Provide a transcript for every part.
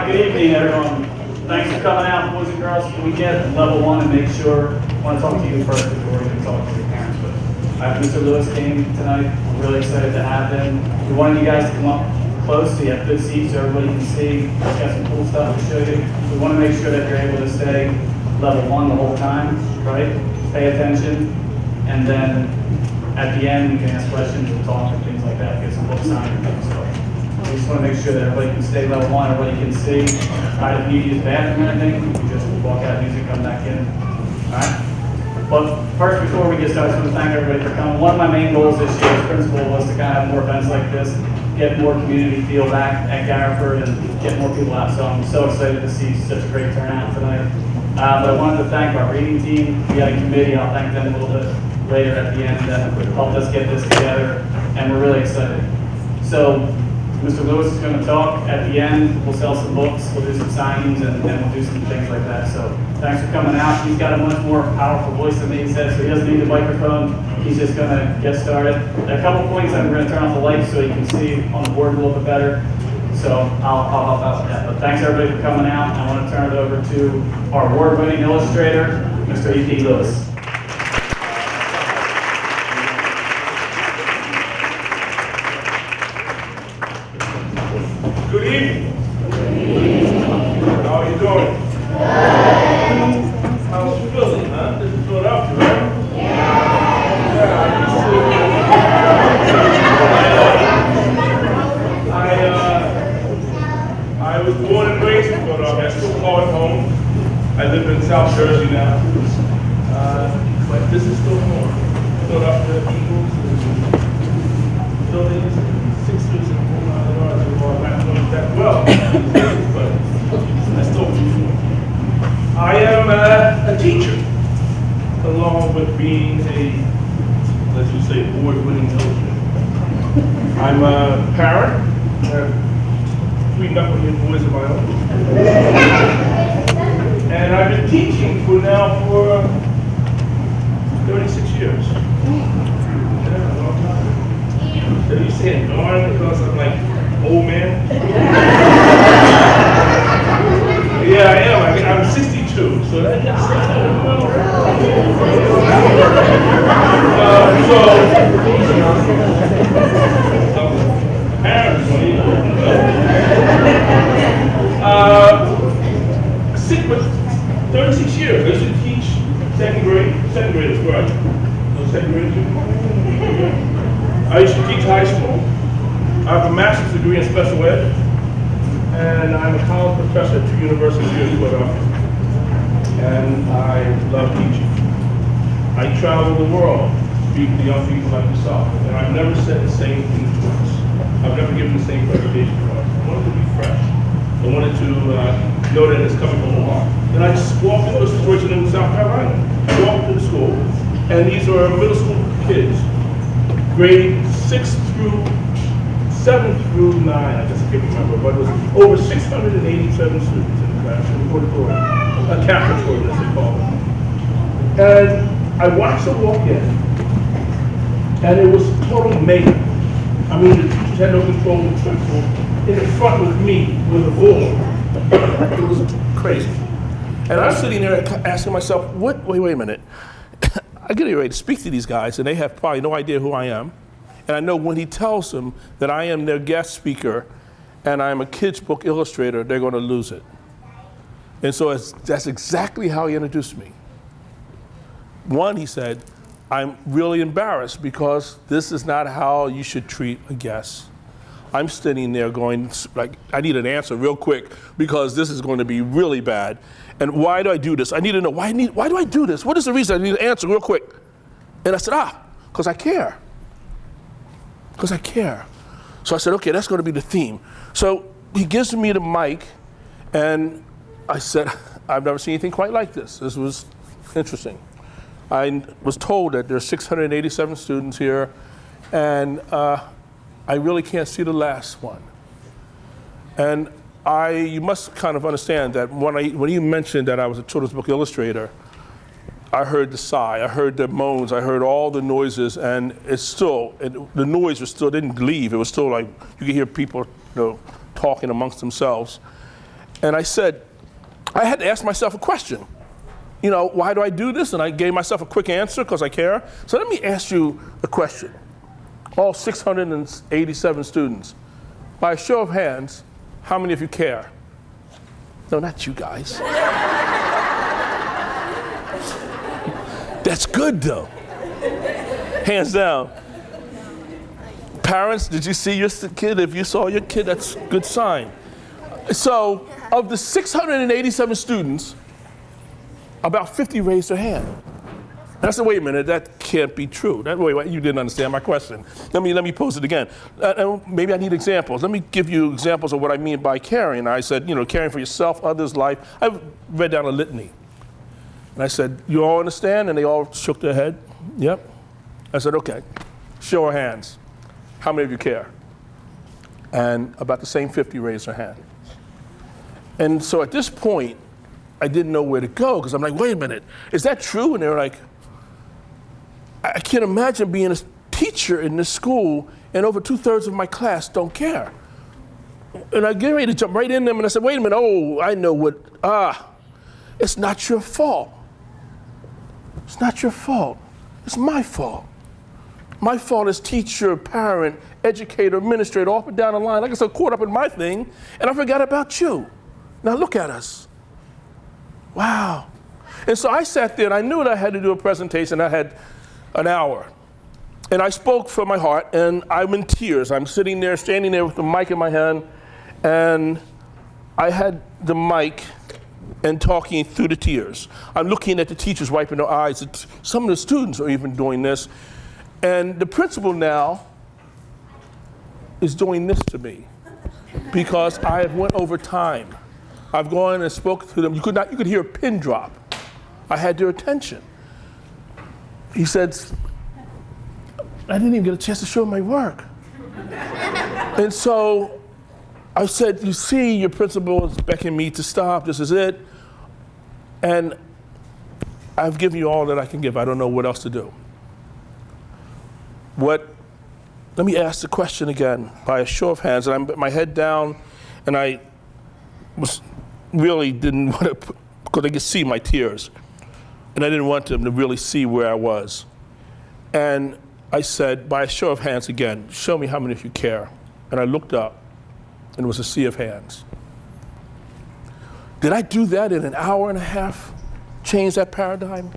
right, good evening, everyone. Thanks for coming out, boys and girls. Can we get level one and make sure, I want to talk to you first before we can talk to your parents, but I have Mr. Lewis came tonight. I'm really excited to have him. We wanted you guys to come up close so you have good seats so everybody can see. He's got some cool stuff to show you. We want to make sure that you're able to stay level one the whole time, right? Pay attention, and then at the end, you can ask questions and talk and things like that, get some books signed and things. So we just want to make sure that everybody can stay level one, everybody can see. If you use the bathroom or anything, you can just walk out, use it, come back in. All right? But first, before we get started, I just want to thank everybody for coming. One of my main goals this year as principal was to kind of have more events like this, get more community feel back at Garrettford, and get more people out. So I'm so excited to see such a great turnout tonight. But I wanted to thank our reading team. We had a committee. I'll thank them a little bit later at the end that helped us get this together, and we're really excited. So Mr. Lewis is going to talk. At the end, we'll sell some books, we'll do some signings, and we'll do some things like that. So thanks for coming out. He's got a much more powerful voice than me, he said, so he doesn't need the microphone. He's just going to get started. There are a couple points I'm going to turn off the lights so you can see on the board a little bit better. So I'll help out with that. But thanks everybody for coming out. I want to turn it over to our award-winning illustrator, Mr. E.P. Lewis. Good evening. How are you doing? How's Philly, huh? This is Philadelphia, right? I was born and raised in Philadelphia. I still call it home. I live in South Jersey now. But this is still home. Philadelphia Eagles, Phillies, Sixers, and that well, but I still I am a teacher, along with being a, let's just say, award-winning illustrator. I'm a parent. I have 3 knucklehead boys of my own, and I've been teaching for 36 years. Yeah, a long time. So you saying darn because I'm like old man? Yeah, I am. I'm 62, so that's sick with 36 years. I used to teach second graders, right? No second graders? I used to teach high school. I have a master's degree in special ed, and I'm a college professor at 2 universities here in Philadelphia. And I love teaching. I travel the world, speak to young people like yourself, and I've never said the same thing twice. I've never given the same presentation twice. I wanted to be fresh. I wanted to know that it's coming from the heart. And I just walked into a situation in South Carolina. I walked into the school, and these are middle school kids, grade 6 through 7 through 9, I guess I can't remember, but it was over 687 students in the class, in the auditorium, a cafeteria as they call it. And I watched them walk in, and it was total mayhem. I mean, the teachers had no control of the principal in the front with me, with a bull. It was crazy. And I'm sitting there asking myself, wait a minute. I get ready to speak to these guys, and they have probably no idea who I am. And I know when he tells them that I am their guest speaker and I'm a kid's book illustrator, they're going to lose it. And so that's exactly how he introduced me. One, he said, I'm really embarrassed because this is not how you should treat a guest. I'm sitting there going, like, I need an answer real quick because this is going to be really bad. And why do I do this? I need to know, why do I do this? What is the reason? I need an answer real quick. And I said, because I care. Because I care. So I said, okay, that's going to be the theme. So he gives me the mic, and I said, I've never seen anything quite like this. This was interesting. I was told that there are 687 students here, and I really can't see the last one. And you must kind of understand that when you mentioned that I was a children's book illustrator, I heard the sigh, I heard the moans, I heard all the noises, and the noise didn't leave. It was still like, you could hear people talking amongst themselves. And I said, I had to ask myself a question. You know, why do I do this? And I gave myself a quick answer because I care. So let me ask you a question. All 687 students, by a show of hands, how many of you care? No, not you guys. That's good though. Hands down. Parents, did you see your kid? If you saw your kid, that's a good sign. So, of the 687 students, about 50 raised their hand. And I said, wait a minute, that can't be true. Wait, you didn't understand my question. Let me pose it again. Maybe I need examples. Let me give you examples of what I mean by caring. I said, you know, caring for yourself, others' life. I read down a litany. And I said, you all understand? And they all shook their head. Yep. I said, okay, show of hands. How many of you care? And about the same 50 raised their hand. And so at this point, I didn't know where to go because I'm like, wait a minute, is that true? And they were like, I can't imagine being a teacher in this school and over 2/3 of my class don't care. And I get ready to jump right in them and I said, wait a minute, oh, I know what, it's not your fault. It's not your fault, it's my fault. My fault as teacher, parent, educator, administrator, all up and down the line. I got so caught up in my thing and I forgot about you. Now look at us. Wow. And so I sat there and I knew that I had to do a presentation. I had an hour. And I spoke from my heart and I'm in tears. I'm sitting there, standing there with the mic in my hand, and I had the mic and talking through the tears. I'm looking at the teachers wiping their eyes. Some of the students are even doing this. And the principal now is doing this to me because I have went over time. I've gone and spoken to them. You could hear a pin drop. I had their attention. He said, I didn't even get a chance to show my work. And so I said, you see, your principal is beckoning me to stop. This is it. And I've given you all that I can give. I don't know what else to do. Let me ask the question again by a show of hands. And I put my head down and I really didn't want to, because they could see my tears. And I didn't want them to really see where I was. And I said, by a show of hands again, show me how many of you care. And I looked up, and it was a sea of hands. Did I do that in an hour and a half? Change that paradigm?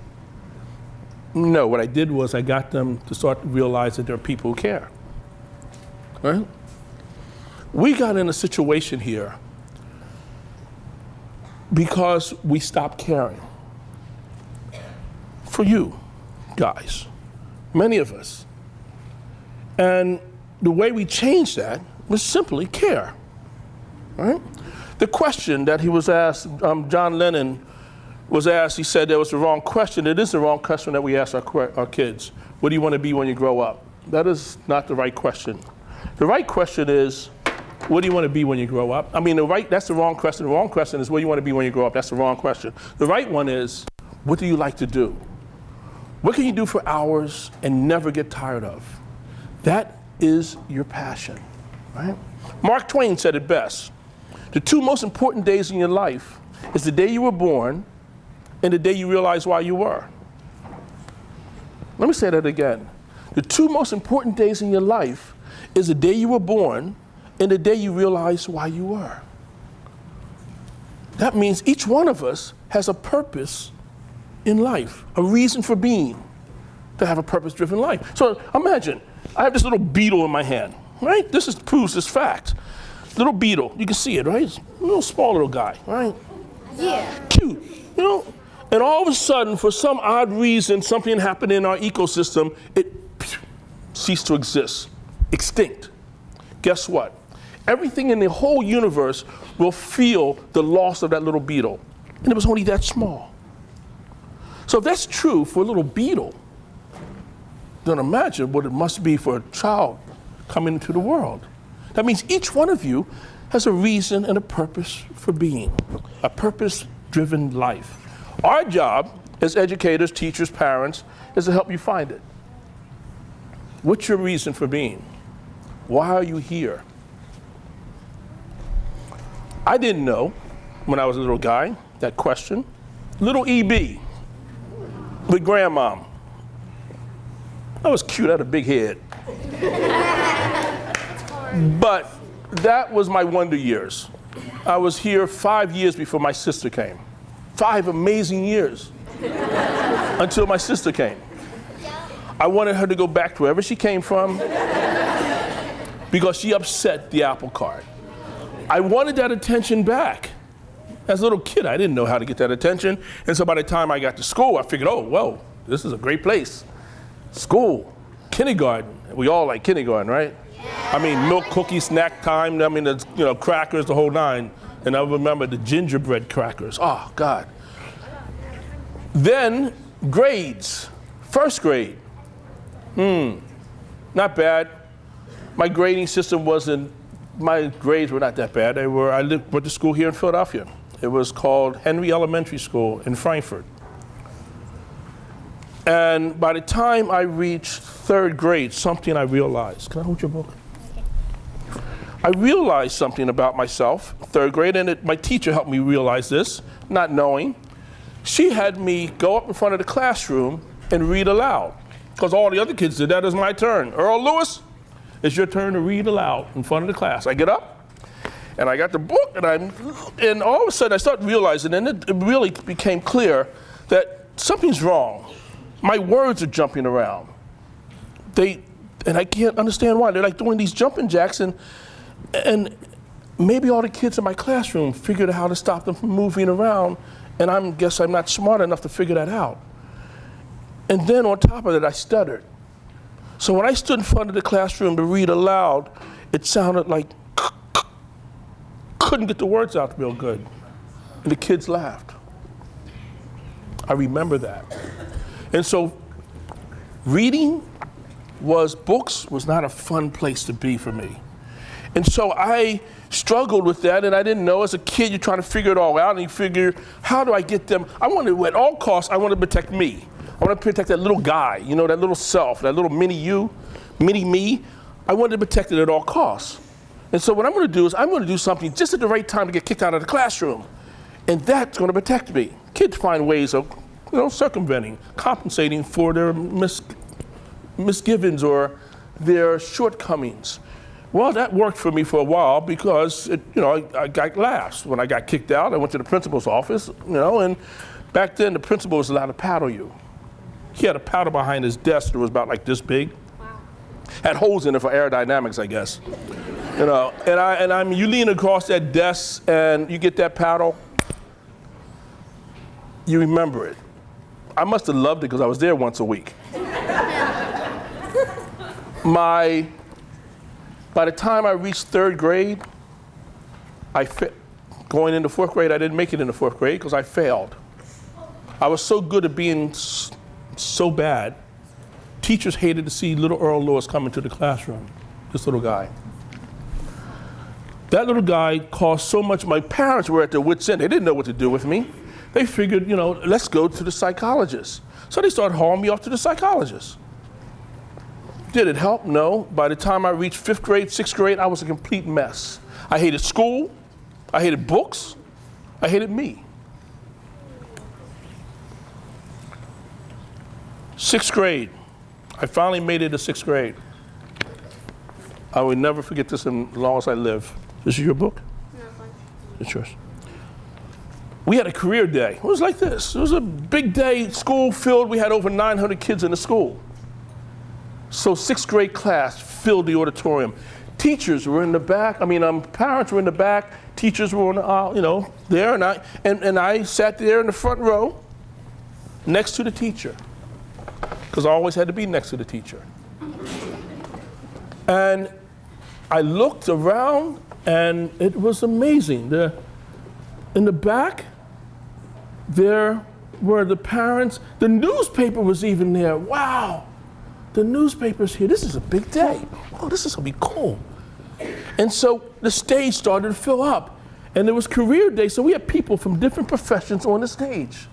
No, what I did was I got them to start to realize that there are people who care. Right? We got in a situation here because we stopped caring. For you guys, many of us. And the way we changed that was simply care. Right? The question that he was asked, John Lennon was asked, he said that was the wrong question. It is the wrong question that we ask our kids. What do you want to be when you grow up? That is not the right question. The right question is, what do you want to be when you grow up? I mean, that's the wrong question. The wrong question is, what do you want to be when you grow up? That's the wrong question. The right one is, what do you like to do? What can you do for hours and never get tired of? That is your passion, right? Mark Twain said it best. The two most important days in your life is the day you were born and the day you realize why you were. Let me say that again. The two most important days in your life is the day you were born and the day you realize why you were. That means each one of us has a purpose in life, a reason for being, to have a purpose-driven life. So imagine, I have this little beetle in my hand, right? This proves this fact. Little beetle, you can see it, right? It's a little small little guy, right? Yeah. Cute, you know? And all of a sudden, for some odd reason, something happened in our ecosystem, it ceased to exist, extinct. Guess what? Everything in the whole universe will feel the loss of that little beetle. And it was only that small. So if that's true for a little beetle, then imagine what it must be for a child coming into the world. That means each one of you has a reason and a purpose for being, a purpose-driven life. Our job as educators, teachers, parents, is to help you find it. What's your reason for being? Why are you here? I didn't know when I was a little guy, that question. Little EB with grandmom. I was cute, I had a big head. But that was my wonder years. I was here 5 years before my sister came. 5 amazing years until my sister came. I wanted her to go back to wherever she came from because she upset the apple cart. I wanted that attention back. As a little kid, I didn't know how to get that attention. And so by the time I got to school, I figured, oh, well, this is a great place. School, kindergarten. We all like kindergarten, right? Yeah. I mean, milk, cookie, snack time. I mean, there's, crackers, the whole 9. And I remember the gingerbread crackers. Oh, God. Then grades. First grade. Not bad. My grading system my grades were not that bad. I went to school here in Philadelphia. It was called Henry Elementary School in Frankfurt. And by the time I reached 3rd grade, something I realized. Can I hold your book? I realized something about myself, 3rd grade, and my teacher helped me realize this, not knowing. She had me go up in front of the classroom and read aloud, because all the other kids did that. It was my turn. Earl Lewis, it's your turn to read aloud in front of the class. I get up, and I got the book, and all of a sudden I started realizing, and it really became clear that something's wrong. My words are jumping around. And I can't understand why. They're like doing these jumping jacks, and maybe all the kids in my classroom figured out how to stop them from moving around, and I guess I'm not smart enough to figure that out. And then on top of it, I stuttered. So when I stood in front of the classroom to read aloud, it sounded like couldn't get the words out real good. And the kids laughed. I remember that. And so reading books was not a fun place to be for me. And so I struggled with that, and I didn't know. As a kid, you're trying to figure it all out, and you figure, how do I get them? I wanted, at all costs, I want to protect me. I want to protect that little guy, that little self, that little mini you, mini me. I wanted to protect it at all costs. And so what I'm going to do is I'm going to do something just at the right time to get kicked out of the classroom. And that's going to protect me. Kids find ways of, circumventing, compensating for their misgivings or their shortcomings. Well, that worked for me for a while because, I got laughs. When I got kicked out, I went to the principal's office, and back then the principal was allowed to paddle you. He had a paddle behind his desk that was about like this big. Wow. Had holes in it for aerodynamics, I guess. And you lean across that desk and you get that paddle, you remember it. I must have loved it because I was there once a week. By the time I reached 3rd grade, going into 4th grade, I didn't make it into 4th grade because I failed. I was so good at being so bad, teachers hated to see little Earl Lewis come into the classroom, this little guy. That little guy caused so much, my parents were at their wits' end. They didn't know what to do with me. They figured, let's go to the psychologist. So they started hauling me off to the psychologist. Did it help? No. By the time I reached 5th grade, 6th grade, I was a complete mess. I hated school. I hated books. I hated me. 6th grade. I finally made it to 6th grade. I will never forget this as long as I live. This is your book? No, fine. It's yours. We had a career day. It was like this. It was a big day, school filled. We had over 900 kids in the school. So 6th grade class filled the auditorium. Teachers were in the back. Parents were in the back. Teachers were on, there, and I sat there in the front row, next to the teacher, because I always had to be next to the teacher. And I looked around, and it was amazing. In the back, there were the parents. The newspaper was even there. Wow. The newspaper's here. This is a big day. Oh, this is going to be cool. And so the stage started to fill up. And there was career day, so we had people from different professions on the stage.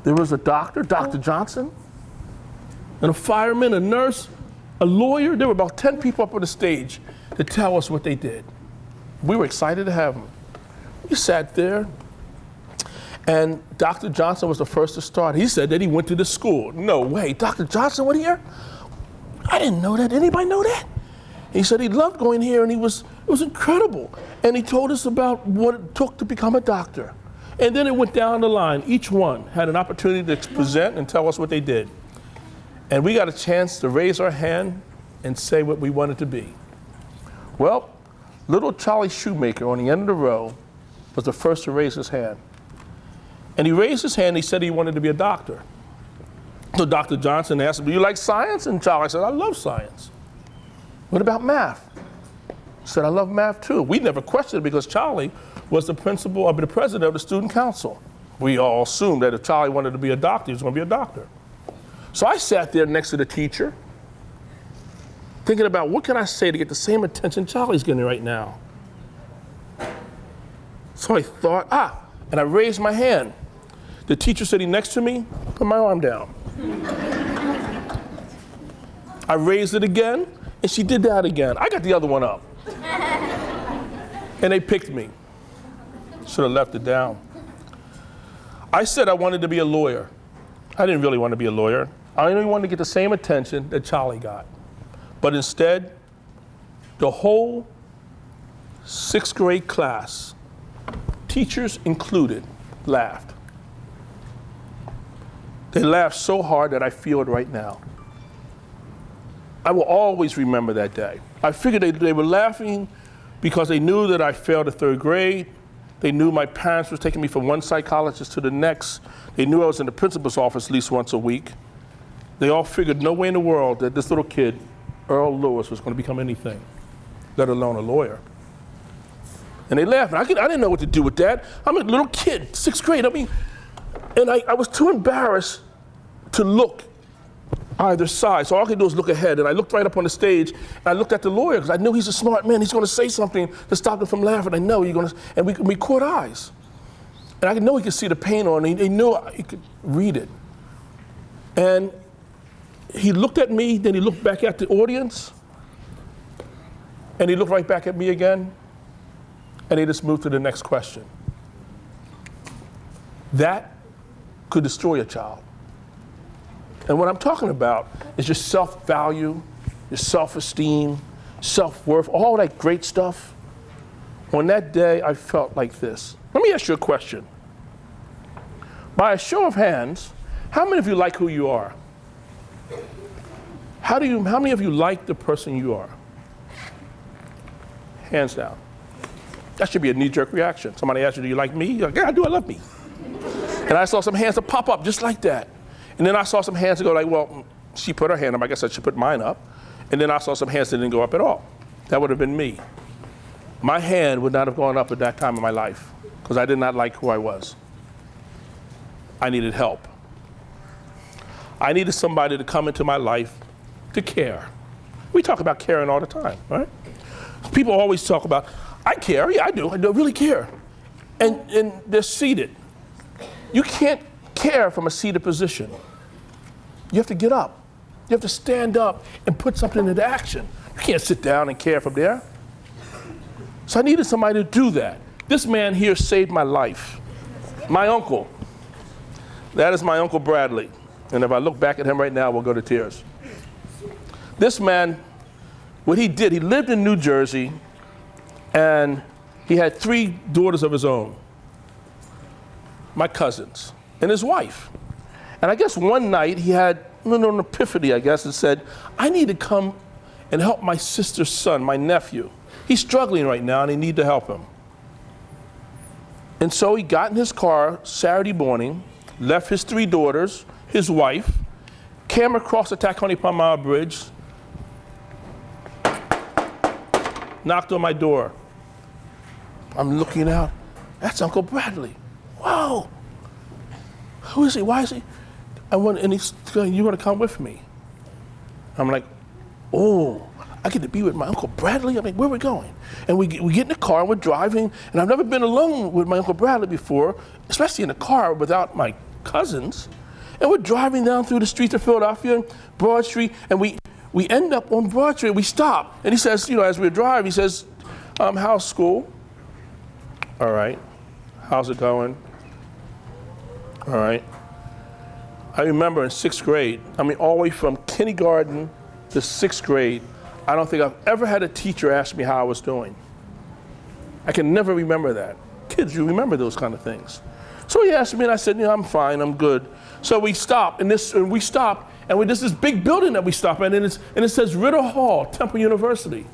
There was a doctor, Dr. Johnson, and a fireman, a nurse, a lawyer. There were about 10 people up on the stage to tell us what they did. We were excited to have them. we sat there, and Dr. Johnson was the first to start. He said that he went to the school. No way, Dr. Johnson went here? I didn't know that. Anybody know that? He said he loved going here, and it was incredible. And he told us about what it took to become a doctor. And then it went down the line. Each one had an opportunity to present and tell us what they did. And we got a chance to raise our hand and say what we wanted to be. Well, little Charlie Shoemaker on the end of the row was the first to raise his hand. And he raised his hand, he said he wanted to be a doctor. So Dr. Johnson asked him, do you like science? And Charlie said, I love science. What about math? He said, I love math too. We never questioned it because Charlie was the principal, or the president of the student council. We all assumed that if Charlie wanted to be a doctor, he was going to be a doctor. So I sat there next to the teacher, thinking about what can I say to get the same attention Charlie's getting right now. So I thought, and I raised my hand. The teacher sitting next to me put my arm down. I raised it again, and she did that again. I got the other one up. And they picked me. Should have left it down. I said I wanted to be a lawyer. I didn't really want to be a lawyer. I only wanted to get the same attention that Charlie got. But instead, the whole 6th grade class, teachers included, laughed. They laughed so hard that I feel it right now. I will always remember that day. I figured they were laughing because they knew that I failed the 3rd grade. They knew my parents were taking me from one psychologist to the next. They knew I was in the principal's office at least once a week. They all figured no way in the world that this little kid, Earl Lewis, was going to become anything, let alone a lawyer. And they laughed. I didn't know what to do with that. I'm a little kid, 6th grade. And I was too embarrassed to look either side. So all I could do was look ahead. And I looked right up on the stage, and I looked at the lawyer, because I knew he's a smart man. He's going to say something to stop him from laughing. I know you're going to, and we caught eyes. And I know he could see the pain on him. He knew he could read it. And he looked at me, then he looked back at the audience, and he looked right back at me again, and he just moved to the next question. That could destroy a child. And what I'm talking about is your self-value, your self-esteem, self-worth, all that great stuff. On that day, I felt like this. Let me ask you a question. By a show of hands, how many of you like who you are? How many of you like the person you are? Hands down. That should be a knee-jerk reaction. Somebody asks you, do you like me? You're like, yeah, I do, I love me. And I saw some hands that pop up just like that. And then I saw some hands that go like, well, she put her hand up, I guess I should put mine up. And then I saw some hands that didn't go up at all. That would have been me. My hand would not have gone up at that time in my life because I did not like who I was. I needed help. I needed somebody to come into my life to care. We talk about caring all the time, right? People always talk about, I care, yeah, I do really care. And they're seated. You can't care from a seated position. You have to get up. You have to stand up and put something into action. You can't sit down and care from there. So I needed somebody to do that. This man here saved my life. My uncle. That is my Uncle Bradley. And if I look back at him right now, we'll go to tears. This man, what he did, he lived in New Jersey, and he had 3 daughters of his own, my cousins, and his wife. And I guess one night he had an epiphany, I guess, and said, I need to come and help my sister's son, my nephew. He's struggling right now, and I need to help him. And so he got in his car Saturday morning, left his 3 daughters, his wife, came across the Tacony-Palmyra Bridge, knocked on my door. I'm looking out. That's Uncle Bradley. Whoa. Who is he? Why is he? And he's going, you want to come with me? I'm like, oh, I get to be with my Uncle Bradley? I'm like, where are we going? And we get in the car and we're driving, and I've never been alone with my Uncle Bradley before, especially in a car without my cousins. And we're driving down through the streets of Philadelphia, Broad Street, and we end up on Broad Street. We stop, and he says, as we're driving, he says, how's school? All right. how's it going? All right. I remember in 6th grade, all the way from kindergarten to 6th grade, I don't think I've ever had a teacher ask me how I was doing. I can never remember that. Kids, you remember those kind of things. So he asked me, and I said, I'm fine, I'm good. So we stopped, and there's this big building that we stop at, and it says Ritter Hall, Temple University.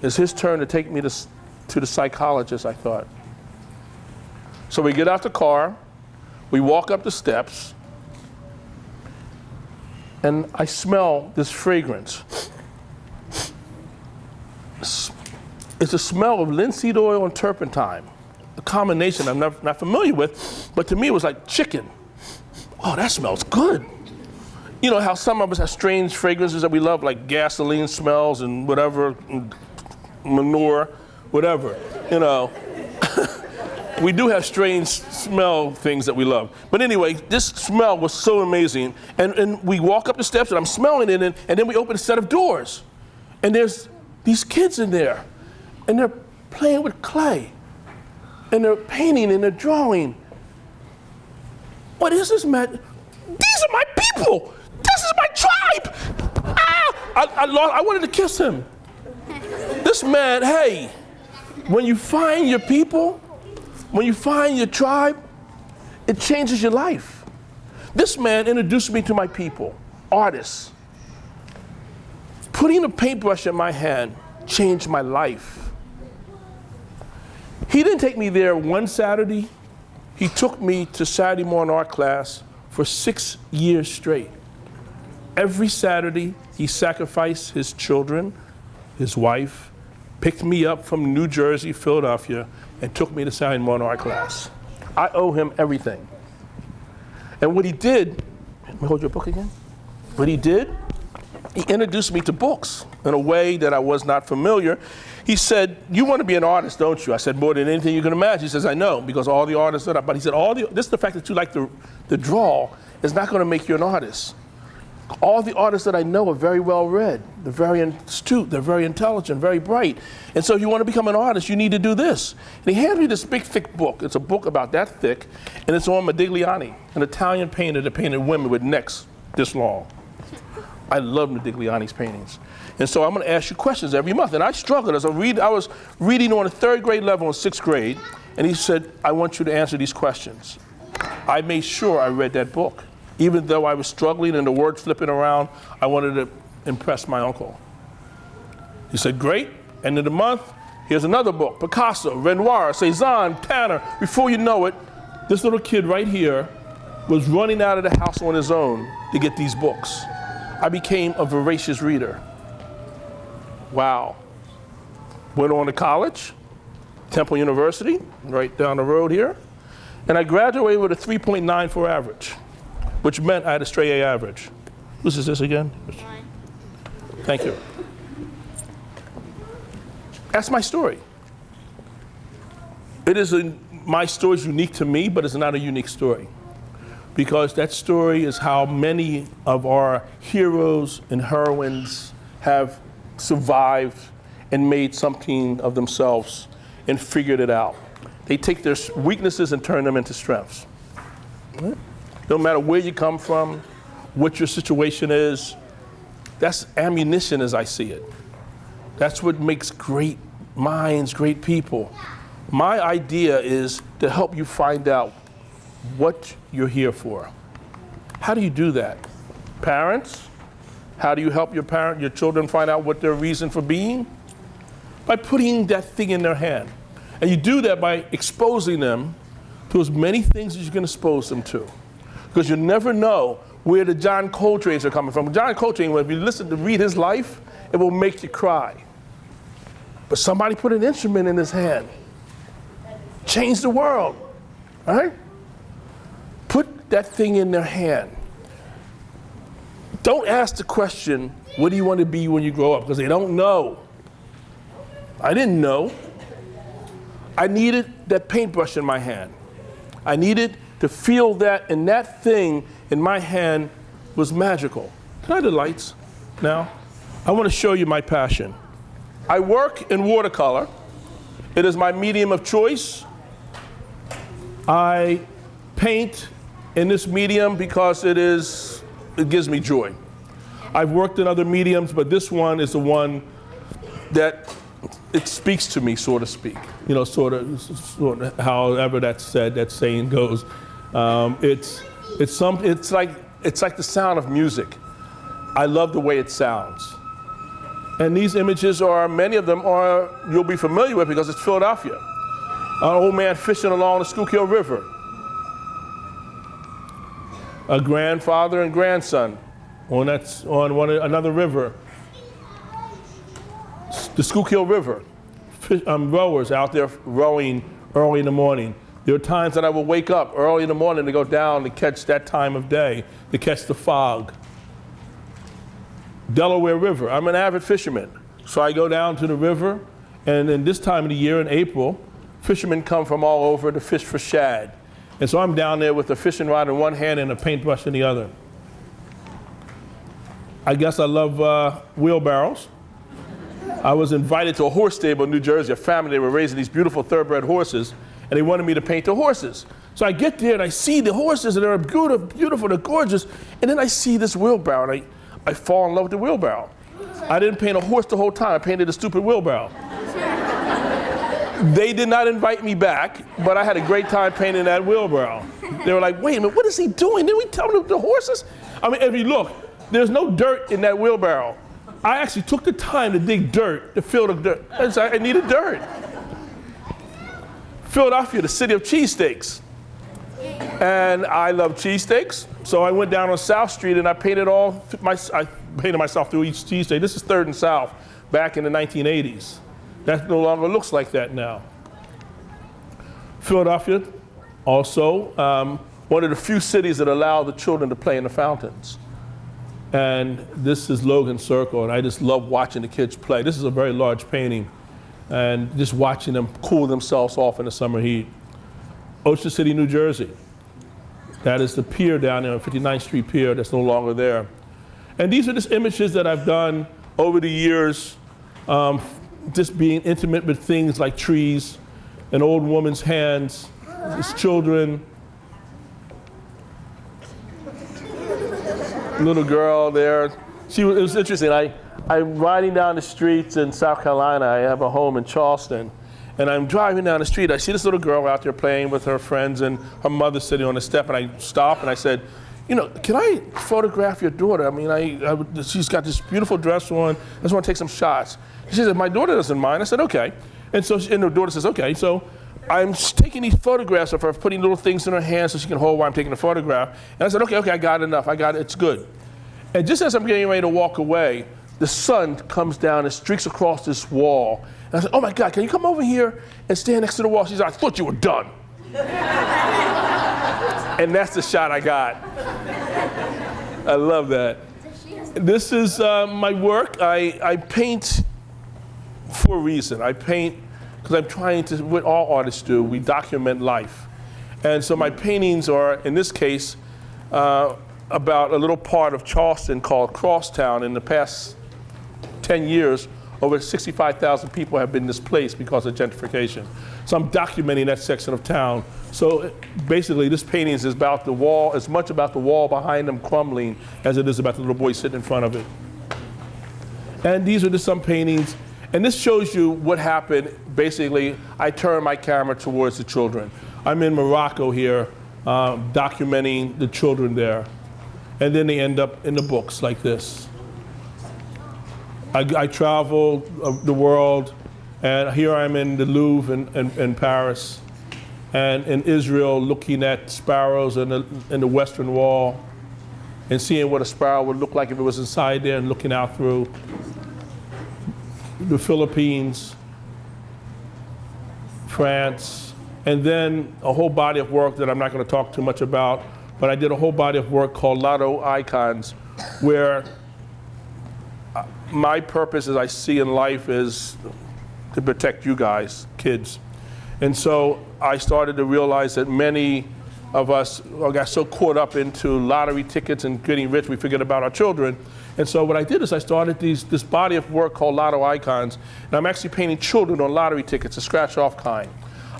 It's his turn to take me to the psychologist, I thought. So we get out the car, we walk up the steps, and I smell this fragrance. It's a smell of linseed oil and turpentine, a combination I'm not familiar with, but to me it was like chicken. Oh, that smells good. You know how some of us have strange fragrances that we love, like gasoline smells and whatever, manure, whatever, you know. We do have strange smell things that we love. But anyway, this smell was so amazing. And we walk up the steps and I'm smelling it, and then we open a set of doors. And there's these kids in there, and they're playing with clay, and they're painting and they're drawing. What is this, man? These are my people. This is my tribe. I wanted to kiss him. This man, hey, when you find your people, when you find your tribe, it changes your life. This man introduced me to my people, artists. Putting a paintbrush in my hand changed my life. He didn't take me there one Saturday. He took me to Saturday morning art class for 6 years straight. Every Saturday, he sacrificed his children, his wife, picked me up from New Jersey, Philadelphia, and took me to Saturday morning art class. I owe him everything. And what he did, let me hold your book again. What he did, he introduced me to books in a way that I was not familiar. He said, you want to be an artist, don't you? I said, more than anything you can imagine. He says, I know, because all the artists that but he said, this is the fact that you like to draw is not going to make you an artist. All the artists that I know are very well read. They're very astute, they're very intelligent, very bright. And so if you want to become an artist, you need to do this. And he handed me this big, thick book. It's a book about that thick, and it's on Modigliani, an Italian painter that painted women with necks this long. I love Modigliani's paintings. And so I'm going to ask you questions every month. And I struggled as I was reading on a 3rd grade level in 6th grade, and he said, I want you to answer these questions. I made sure I read that book. Even though I was struggling and the words flipping around, I wanted to impress my uncle. He said, great. End of the month, here's another book, Picasso, Renoir, Cézanne, Tanner. Before you know it, this little kid right here was running out of the house on his own to get these books. I became a voracious reader. Wow. Went on to college, Temple University, right down the road here. And I graduated with a 3.94 average, which meant I had a straight A average. Whose is this again? Mine. Thank you. That's my story. My story is unique to me, but it's not a unique story. Because that story is how many of our heroes and heroines have survived and made something of themselves and figured it out. They take their weaknesses and turn them into strengths. Right? No matter where you come from, what your situation is, that's ammunition as I see it. That's what makes great minds, great people. My idea is to help you find out what you're here for. How do you do that? Parents, how do you help your children find out what their reason for being? By putting that thing in their hand. And you do that by exposing them to as many things as you can expose them to. Because you never know where the John Coltrane's are coming from. John Coltrane, if you read his life, it will make you cry. But somebody put an instrument in his hand. Change the world, right? Put that thing in their hand. Don't ask the question, what do you want to be when you grow up? Because they don't know. I didn't know. I needed that paintbrush in my hand. I needed to feel that, and that thing in my hand was magical. Can I have the lights now? I want to show you my passion. I work in watercolor, It is my medium of choice. I paint in this medium because it gives me joy. I've worked in other mediums, but this one is the one that it speaks to me, so to speak. You know, sort of however that's said, that saying goes. It's like the sound of music. I love the way it sounds. And these images many of them you'll be familiar with because it's Philadelphia. An old man fishing along the Schuylkill River. A grandfather and grandson on another river. The Schuylkill River. Rowers out there rowing early in the morning. There are times that I will wake up early in the morning to go down to catch that time of day, to catch the fog. Delaware River. I'm an avid fisherman. So I go down to the river, and in this time of the year, in April, fishermen come from all over to fish for shad. And so I'm down there with a fishing rod in one hand and a paintbrush in the other. I guess I love wheelbarrows. I was invited to a horse stable in New Jersey, a family. They were raising these beautiful thoroughbred horses, and they wanted me to paint the horses. So I get there and I see the horses, and they're beautiful, they're gorgeous, and then I see this wheelbarrow, and I fall in love with the wheelbarrow. I didn't paint a horse the whole time, I painted a stupid wheelbarrow. They did not invite me back, but I had a great time painting that wheelbarrow. They were like, wait a minute, what is he doing? Didn't we tell him the horses? I mean, if you look, there's no dirt in that wheelbarrow. I actually took the time to dig dirt, to fill the dirt. I needed dirt. Philadelphia, the city of cheesesteaks. And I love cheesesteaks, so I went down on South Street and I painted myself through each cheesesteak. This is 3rd and South, back in the 1980s. That no longer looks like that now. Philadelphia, also, one of the few cities that allow the children to play in the fountains. And this is Logan Circle, and I just love watching the kids play. This is a very large painting, and just watching them cool themselves off in the summer heat. Ocean City, New Jersey. That is the pier down there, 59th Street Pier, that's no longer there. And these are just images that I've done over the years, just being intimate with things like trees, an old woman's hands, just children, little girl there. It was interesting. I'm riding down the streets in South Carolina. I have a home in Charleston. And I'm driving down the street. I see this little girl out there playing with her friends and her mother sitting on the step. And I stop and I said, you know, can I photograph your daughter? I mean, she's got this beautiful dress on. I just want to take some shots. She said, my daughter doesn't mind. I said, okay. And the daughter says, okay. So I'm taking these photographs of her, putting little things in her hand so she can hold while I'm taking the photograph. And I said, okay, I got enough. I got it. It's good. And just as I'm getting ready to walk away, the sun comes down and streaks across this wall. And I said, oh my God, can you come over here and stand next to the wall? She said, I thought you were done. And that's the shot I got. I love that. This is my work. I paint for a reason. I paint because I'm trying to, what all artists do, we document life. And so my paintings are, in this case, about a little part of Charleston called Crosstown. In the past 10 years, over 65,000 people have been displaced because of gentrification. So I'm documenting that section of town. So basically, this painting is about the wall, as much about the wall behind them crumbling as it is about the little boy sitting in front of it. And these are just some paintings. And this shows you what happened. Basically, I turn my camera towards the children. I'm in Morocco here, documenting the children there. And then they end up in the books like this. I travel the world, and here I'm in the Louvre in Paris, and in Israel looking at sparrows in the Western Wall, and seeing what a sparrow would look like if it was inside there and looking out through. The Philippines, France, and then a whole body of work that I'm not going to talk too much about, but I did a whole body of work called Lotto Icons, where my purpose as I see in life is to protect you guys, kids. And so I started to realize that many of us got so caught up into lottery tickets and getting rich, we forget about our children. And so what I did is I started this body of work called Lotto Icons, and I'm actually painting children on lottery tickets, a scratch-off kind.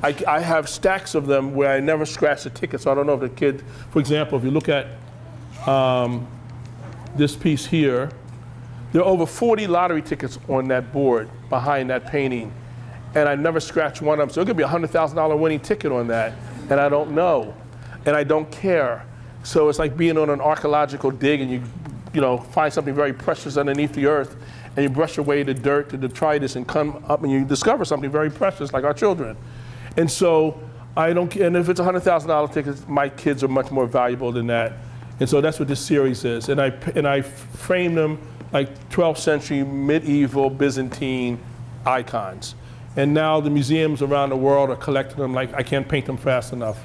I have stacks of them where I never scratch the ticket, so I don't know if the kid, for example, if you look at this piece here, there are over 40 lottery tickets on that board behind that painting, and I never scratched one of them. So it could be a $100,000 winning ticket on that, and I don't know, and I don't care. So it's like being on an archaeological dig, and you know, find something very precious underneath the earth, and you brush away the dirt, the detritus, and come up and you discover something very precious, like our children. And so I don't care, and if it's a $100,000 ticket, my kids are much more valuable than that. And so that's what this series is. And I frame them like 12th century medieval Byzantine icons. And now the museums around the world are collecting them like I can't paint them fast enough.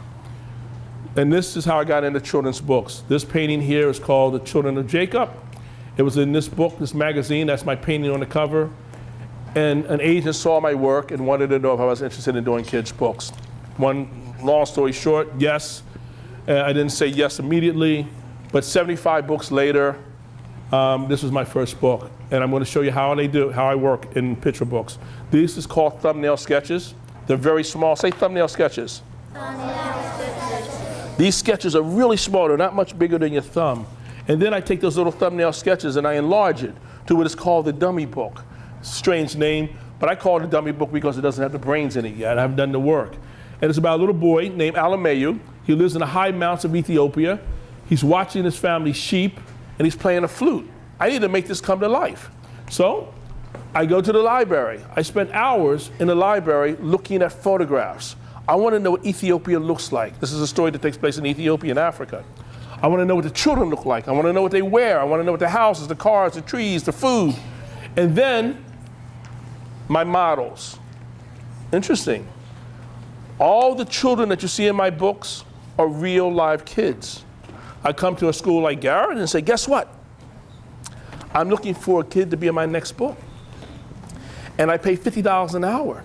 And this is how I got into children's books. This painting here is called The Children of Jacob. It was in this book, this magazine, that's my painting on the cover. And an agent saw my work and wanted to know if I was interested in doing kids' books. One long story short, yes. I didn't say yes immediately, but 75 books later, this was my first book. And I'm going to show you how I work in picture books. This is called thumbnail sketches. They're very small. Say thumbnail sketches. These sketches are really small. They're not much bigger than your thumb. And then I take those little thumbnail sketches and I enlarge it to what is called the dummy book. Strange name, but I call it a dummy book because it doesn't have the brains in it yet. I haven't done the work. And it's about a little boy named Alameyu. He lives in the high mountains of Ethiopia. He's watching his family's sheep and he's playing a flute. I need to make this come to life. So I go to the library. I spend hours in the library looking at photographs. I want to know what Ethiopia looks like. This is a story that takes place in Ethiopia and Africa. I want to know what the children look like. I want to know what they wear. I want to know what the houses, the cars, the trees, the food. And then my models. Interesting. All the children that you see in my books are real live kids. I come to a school like Garrett and say, guess what? I'm looking for a kid to be in my next book. And I pay $50 an hour.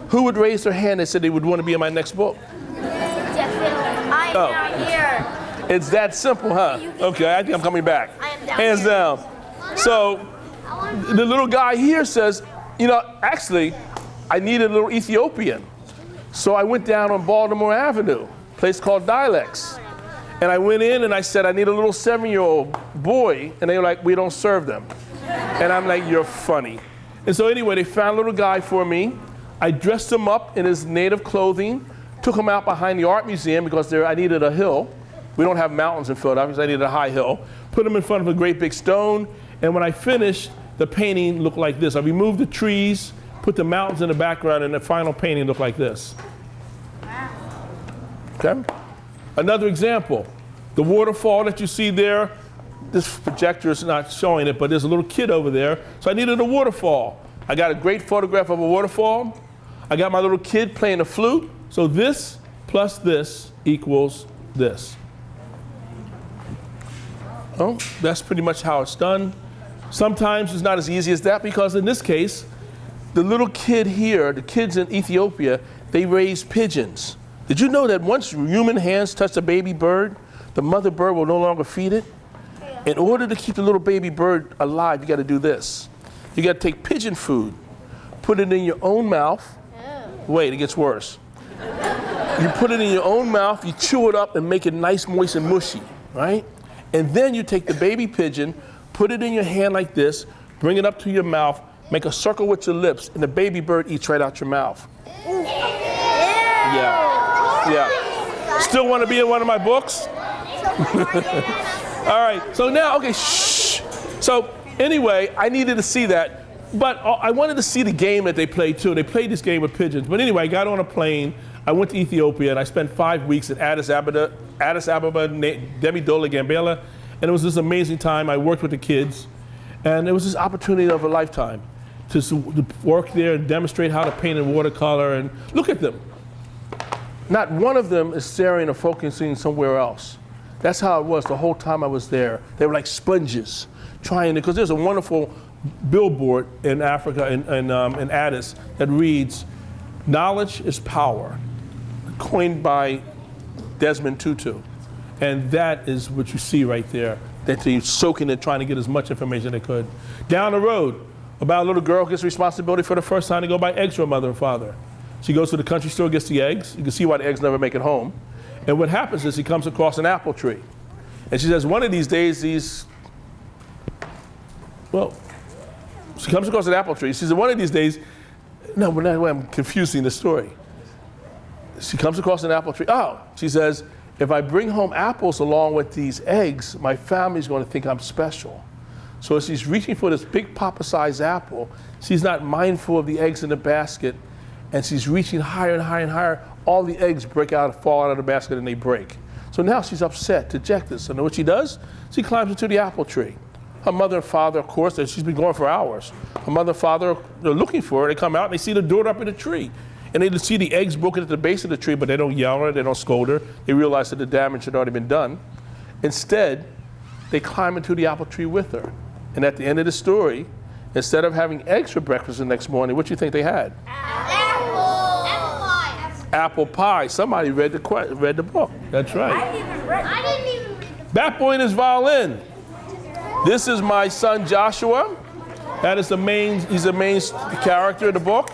Who would raise their hand and say they would want to be in my next book? I'm down here. It's that simple, huh? Okay, I think I'm coming back. I am down Hands here. down. So the little guy here says, you know, actually, I needed a little Ethiopian. So I went down on Baltimore Avenue, a place called Dialects. And I went in and I said, I need a little 7-year-old boy. And they were like, we don't serve them. And I'm like, you're funny. And so anyway, they found a little guy for me. I dressed him up in his native clothing, took him out behind the art museum because I needed a hill. We don't have mountains in Philadelphia, so I needed a high hill. Put him in front of a great big stone. And when I finished, the painting looked like this. I removed the trees, put the mountains in the background, and the final painting looked like this. Okay? Another example, the waterfall that you see there, this projector is not showing it, but there's a little kid over there, so I needed a waterfall. I got a great photograph of a waterfall. I got my little kid playing the flute, so this plus this equals this. Oh, that's pretty much how it's done. Sometimes it's not as easy as that because in this case, the little kid here, the kids in Ethiopia, they raise pigeons. Did you know that once human hands touch a baby bird, the mother bird will no longer feed it? In order to keep the little baby bird alive, you got to do this. You got to take pigeon food, put it in your own mouth. Wait, it gets worse. You put it in your own mouth, you chew it up and make it nice, moist, and mushy, right? And then you take the baby pigeon, put it in your hand like this, bring it up to your mouth, make a circle with your lips, and the baby bird eats right out your mouth. Yeah. Still want to be in one of my books? All right, so now, okay, shh. So anyway, I needed to see that, but I wanted to see the game that they played too. They played this game with pigeons. But anyway, I got on a plane, I went to Ethiopia, and I spent 5 weeks at Addis Ababa, Demi-Dola, Gambela, and it was this amazing time. I worked with the kids, and it was this opportunity of a lifetime to work there and demonstrate how to paint in watercolor, and look at them. Not one of them is staring or focusing somewhere else. That's how it was the whole time I was there. They were like sponges, trying to, because there's a wonderful billboard in Africa, in Addis, that reads, "Knowledge is power," coined by Desmond Tutu. And that is what you see right there, that they're soaking it, trying to get as much information as they could. Down the road, about a little girl gets responsibility for the first time to go buy eggs for her mother and father. She goes to the country store, gets the eggs. You can see why the eggs never make it home. And what happens is she comes across an apple tree. And she says, one of these days, she comes across an apple tree. She said, one of these days, I'm confusing the story. She comes across an apple tree. Oh, she says, if I bring home apples along with these eggs, my family's going to think I'm special. So as she's reaching for this big papa-sized apple, she's not mindful of the eggs in the basket, and she's reaching higher and higher and higher. All the eggs fall out of the basket, and they break. So now she's upset, dejected. So what she does? She climbs into the apple tree. Her mother and father, of course, she's been going for hours. Her mother and father, they're looking for her. They come out, and they see the daughter up in the tree. And they see the eggs broken at the base of the tree, but they don't yell at her, they don't scold her. They realize that the damage had already been done. Instead, they climb into the apple tree with her. And at the end of the story, instead of having eggs for breakfast the next morning, what do you think they had? Apple pie. Somebody read the book. That's right. I didn't even read the book. Bat Boy and his violin. This is my son Joshua. That is he's the main character of the book.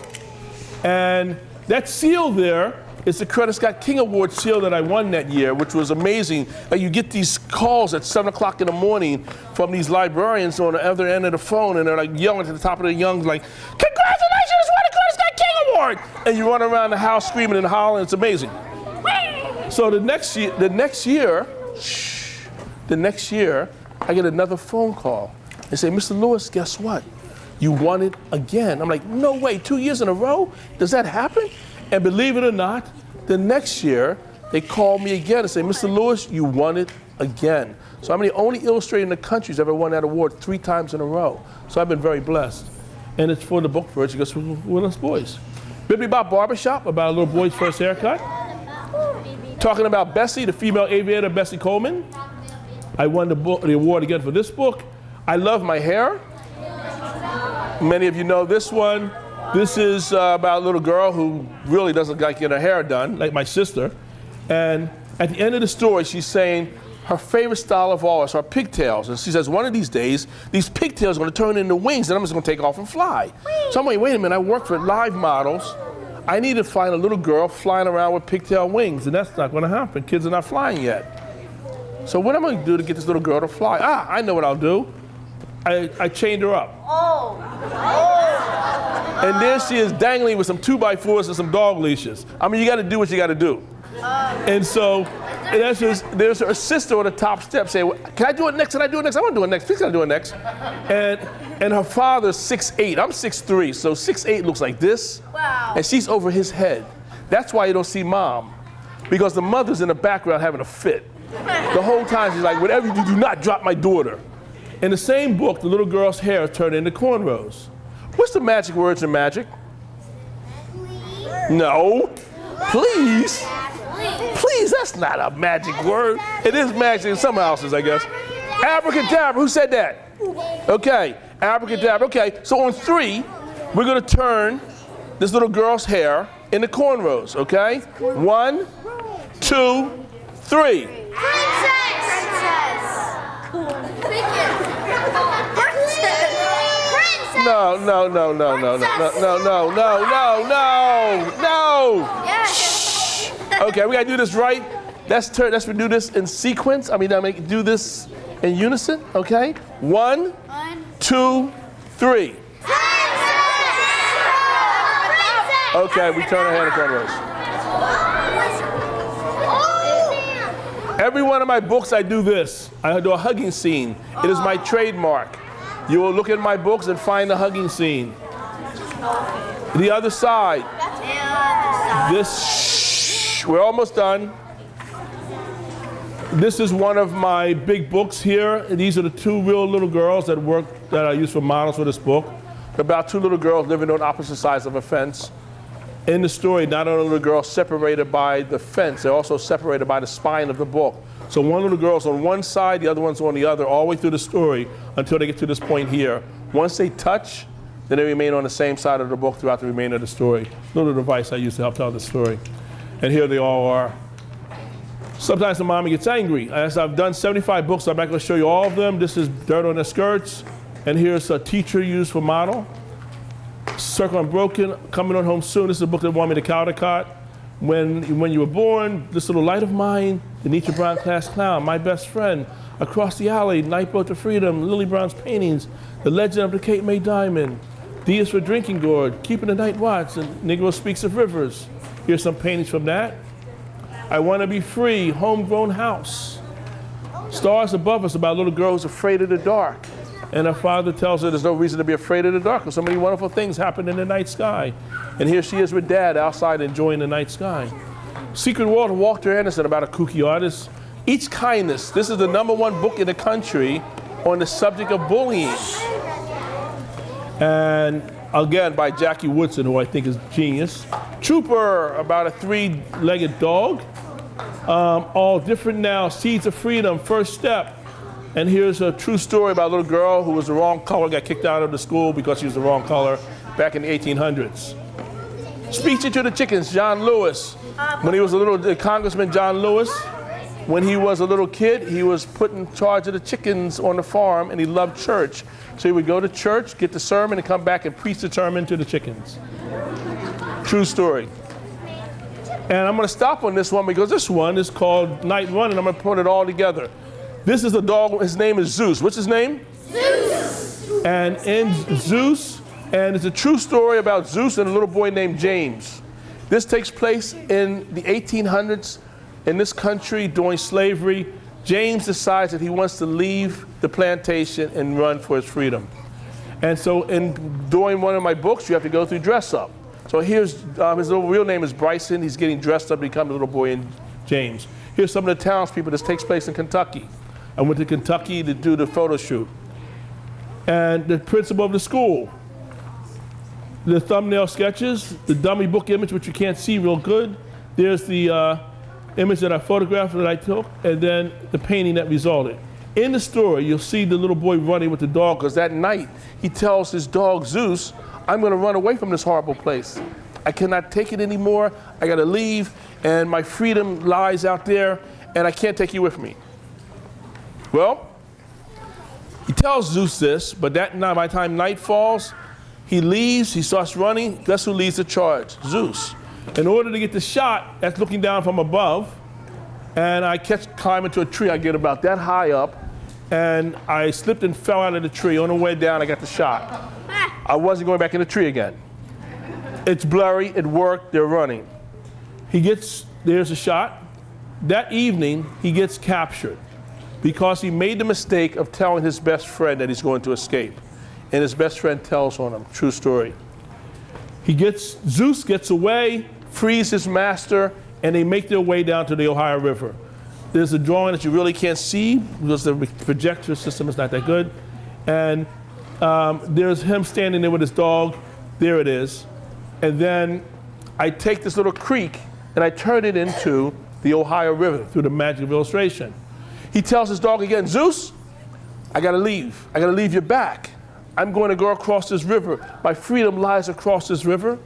And that seal there is the Coretta Scott King Award seal that I won that year, which was amazing. Like you get these calls at 7 o'clock in the morning from these librarians on the other end of the phone, and they're like yelling to the top of their lungs, like, "Congratulations, won the Coretta Scott King Award!" And you run around the house screaming and hollering. It's amazing. So the next year, I get another phone call. They say, "Mr. Lewis, guess what? You won it again." I'm like, no way, 2 years in a row? Does that happen? And believe it or not, the next year, they called me again and say, "Mr. Lewis, you won it again." So I'm the only illustrator in the country who's ever won that award 3 times in a row. So I've been very blessed. And it's for the book version, because we're us boys. Bibbidi Bop Barbershop, about a little boy's first haircut. Talking about Bessie, the female aviator, Bessie Coleman. I won the award again for this book. I love my hair. Many of you know this one. This is about a little girl who really doesn't like getting her hair done, like my sister. And at the end of the story, she's saying her favorite style of all is her pigtails. And she says, one of these days, these pigtails are going to turn into wings, and I'm just going to take off and fly. So I'm like, wait a minute, I work for Live Models. I need to find a little girl flying around with pigtail wings, and that's not going to happen. Kids are not flying yet. So what am I going to do to get this little girl to fly? I know what I'll do. I chained her up. And there she is dangling with some 2x4s and some dog leashes. I mean, you got to do what you got to do. And so there's her sister on the top step saying, "Can I do it next? Can I do it next? I want to do it next. Please can I do it next?" And her father's 6'8". I'm 6'3", so 6'8" looks like this. Wow. And she's over his head. That's why you don't see mom, because the mother's in the background having a fit. The whole time she's like, "Whatever you do, do not drop my daughter." In the same book, the little girl's hair turned into cornrows. What's the magic words in magic? Please. No. Please? Please, that's not a magic word. It is magic in some houses, I guess. Abracadabra, who said that? Okay, abracadabra. Okay, so on 3, we're gonna turn this little girl's hair into cornrows, okay? 1, 2, 3. No. Yes. Okay, we gotta do this right. Let's do this in sequence. Do this in unison, okay? 1, 2, 3. Okay, we turn our hand to cornrows. Every one of my books, I do this. I do a hugging scene. It is my trademark. You will look at my books and find the hugging scene. The other side. We're almost done. This is one of my big books here. These are the 2 real little girls that I use for models for this book. About 2 little girls living on opposite sides of a fence. In the story, not only are the girls separated by the fence, they're also separated by the spine of the book. So one little girl's on one side, the other one's on the other, all the way through the story until they get to this point here. Once they touch, then they remain on the same side of the book throughout the remainder of the story. Little device I use to help tell the story. And here they all are. Sometimes the mommy gets angry. As I've done 75 books, I'm not going to show you all of them. This is Dirt on the Skirts. And here's a teacher used for model. Circle Unbroken, Coming on Home Soon. This is a book that wanted me to Caldecott. When you were born, This Little Light of Mine, The Nietzsche Brown Class Clown, My Best Friend, Across the Alley, Night Boat to Freedom, Lily Brown's Paintings, The Legend of the Cape May Diamond, D is for Drinking Gourd, Keeping the Night Watch, and Negro Speaks of Rivers. Here's some paintings from that. I Want to Be Free, Homegrown House. Stars Above Us, about a little girl who's afraid of the dark. And her father tells her there's no reason to be afraid of the dark because so many wonderful things happen in the night sky. And here she is with Dad outside enjoying the night sky. Secret World of Walter Anderson, about a kooky artist. Each Kindness, this is the #1 book in the country on the subject of bullying. And again, by Jackie Woodson, who I think is genius. Trooper, about a 3-legged dog. All Different Now, Seeds of Freedom, First Step. And here's a true story about a little girl who was the wrong color, got kicked out of the school because she was the wrong color back in the 1800s. Speaking to the Chickens, John Lewis. When he was a little, Congressman John Lewis, when he was a little kid, he was put in charge of the chickens on the farm and he loved church. So he would go to church, get the sermon, and come back and preach the sermon to the chickens. True story. And I'm going to stop on this one because this one is called Night Run, and I'm going to put it all together. This is a dog, his name is Zeus. What's his name? Zeus. And in Zeus, and it's a true story about Zeus and a little boy named James. This takes place in the 1800s in this country during slavery. James decides that he wants to leave the plantation and run for his freedom. And so during one of my books, you have to go through dress up. So here's, his little real name is Bryson. He's getting dressed up to become the little boy in James. Here's some of the townspeople. This takes place in Kentucky. I went to Kentucky to do the photo shoot. And the principal of the school. The thumbnail sketches, the dummy book image, which you can't see real good. There's the image that I photographed that I took, and then the painting that resulted. In the story, you'll see the little boy running with the dog, because that night he tells his dog Zeus, I'm going to run away from this horrible place. I cannot take it anymore. I got to leave, and my freedom lies out there, and I can't take you with me. Well, he tells Zeus this, but that night, by the time night falls, he leaves, he starts running. Guess who leads the charge? Zeus. In order to get the shot, that's looking down from above, and I climb into a tree. I get about that high up, and I slipped and fell out of the tree. On the way down, I got the shot. I wasn't going back in the tree again. It's blurry, it worked, they're running. There's a shot. That evening, he gets captured because he made the mistake of telling his best friend that he's going to escape. And his best friend tells on him, true story. Zeus gets away, frees his master, and they make their way down to the Ohio River. There's a drawing that you really can't see because the projector system is not that good. And there's him standing there with his dog. There it is. And then I take this little creek and I turn it into the Ohio River through the magic of illustration. He tells his dog again, Zeus, I gotta leave. I gotta leave you back. I'm going to go across this river. My freedom lies across this river.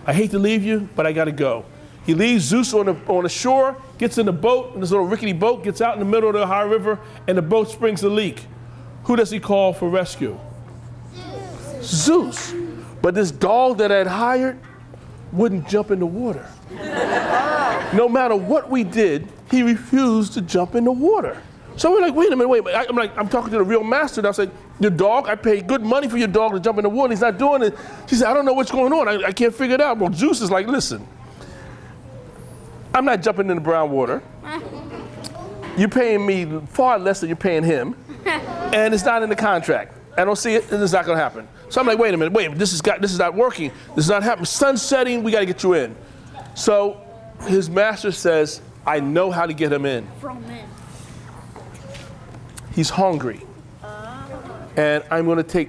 I hate to leave you, but I gotta go. He leaves Zeus on the shore, gets in the boat, and this little rickety boat gets out in the middle of the Ohio River, and the boat springs a leak. Who does he call for rescue? Zeus. But this dog that I had hired wouldn't jump in the water. No matter what we did, he refused to jump in the water. So we're like, wait a minute. I'm talking to the real master, and I said, your dog, I paid good money for your dog to jump in the water. He's not doing it. She said, I don't know what's going on. I can't figure it out. Well, Zeus is like, listen, I'm not jumping in the brown water. You're paying me far less than you're paying him, and it's not in the contract. I don't see it, and it's not going to happen. So I'm like, wait a minute, this is not working. This is not happening. Sun's setting, we got to get you in. So his master says, I know how to get him in. He's hungry. And I'm going to take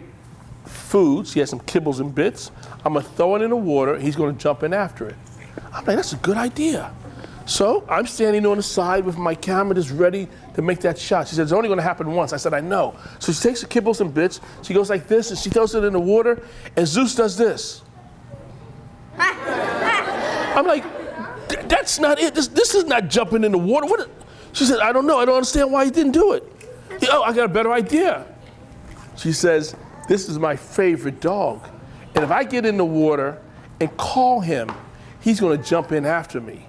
foods. He has some kibbles and bits. I'm going to throw it in the water. He's going to jump in after it. I'm like, that's a good idea. So I'm standing on the side with my camera just ready to make that shot. She said, it's only going to happen once. I said, I know. So she takes the kibbles and bits. She goes like this, and she throws it in the water, and Zeus does this. I'm like, that's not it. This is not jumping in the water. What? She said, I don't know. I don't understand why he didn't do it. Oh, I got a better idea. She says, this is my favorite dog. And if I get in the water and call him, he's going to jump in after me.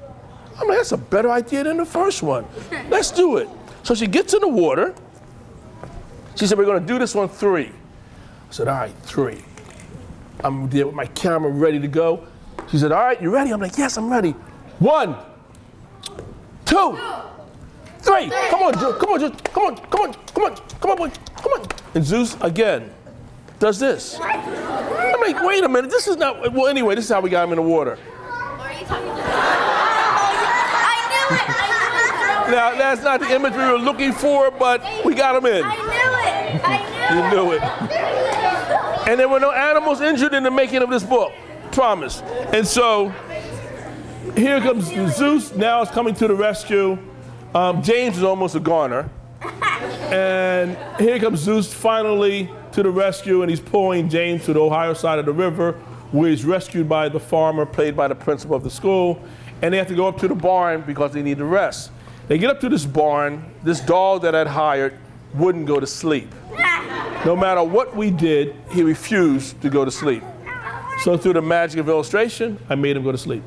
I'm like, that's a better idea than the first one. Let's do it. So she gets in the water. She said, we're going to do this on 3. I said, all right, 3. I'm there with my camera ready to go. She said, all right, you ready? I'm like, yes, I'm ready. 1, 2, 3. Come on, Zeus. Come on, Zeus. Come on, come on, come on, come on, boy. Come on. And Zeus, again, does this. I'm like, wait a minute. This is not, well, anyway, this is how we got him in the water. Are you talking to I knew it. Now, that's not the image we were looking for, but we got him in. I knew it. You knew it. And there were no animals injured in the making of this book. Promise. And so, here comes Zeus, now is coming to the rescue. James is almost a goner. And here comes Zeus finally to the rescue, and he's pulling James to the Ohio side of the river, where he's rescued by the farmer, played by the principal of the school. And they have to go up to the barn because they need to rest. They get up to this barn. This dog that I'd hired wouldn't go to sleep. No matter what we did, he refused to go to sleep. So through the magic of illustration, I made him go to sleep.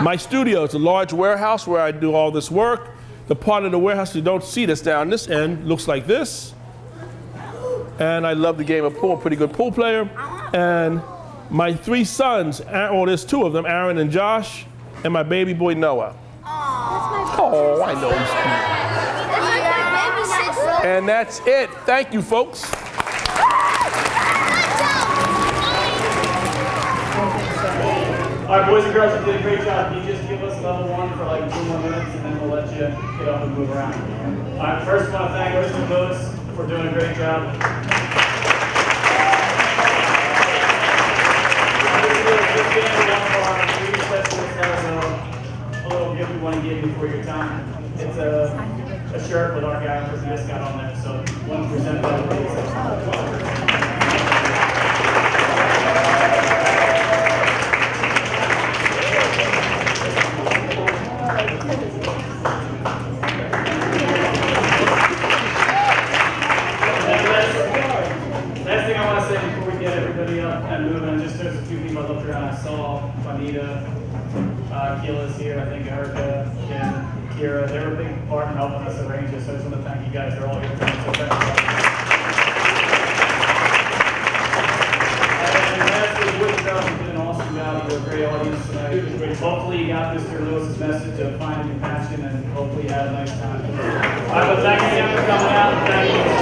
My studio is a large warehouse where I do all this work. The part of the warehouse you don't see that's down this end looks like this. And I love the game of pool, I'm a pretty good pool player. And my 3 sons, well, there's 2 of them, Aaron and Josh, and my baby boy Noah. Oh, I know he's cute. And that's it. Thank you, folks. All right, boys and girls, you did a great job. Can you just give us level 1 for like 2 more minutes, and then we'll let you get up and move around. All right, first I want to thank Mr. Lewis for doing a great job. A little gift we want to give you for your time. It's a shirt with our Garrettford mascot on there, so 1% of the Last thing I want to say before we get everybody up and moving, just there's a few people I looked around. I saw Juanita, Keela's here, I think Erica, Ken, Kira. They were a big part in helping us arrange this, so I just want to thank you guys. They're all here tonight, so thank you. And lastly, Wood Girls, you did an awesome job. You were a great audience tonight. Hopefully you got Mr. Lewis's message of finding compassion, and hopefully you had a nice time. All right, but thank you again for coming out. Thank you.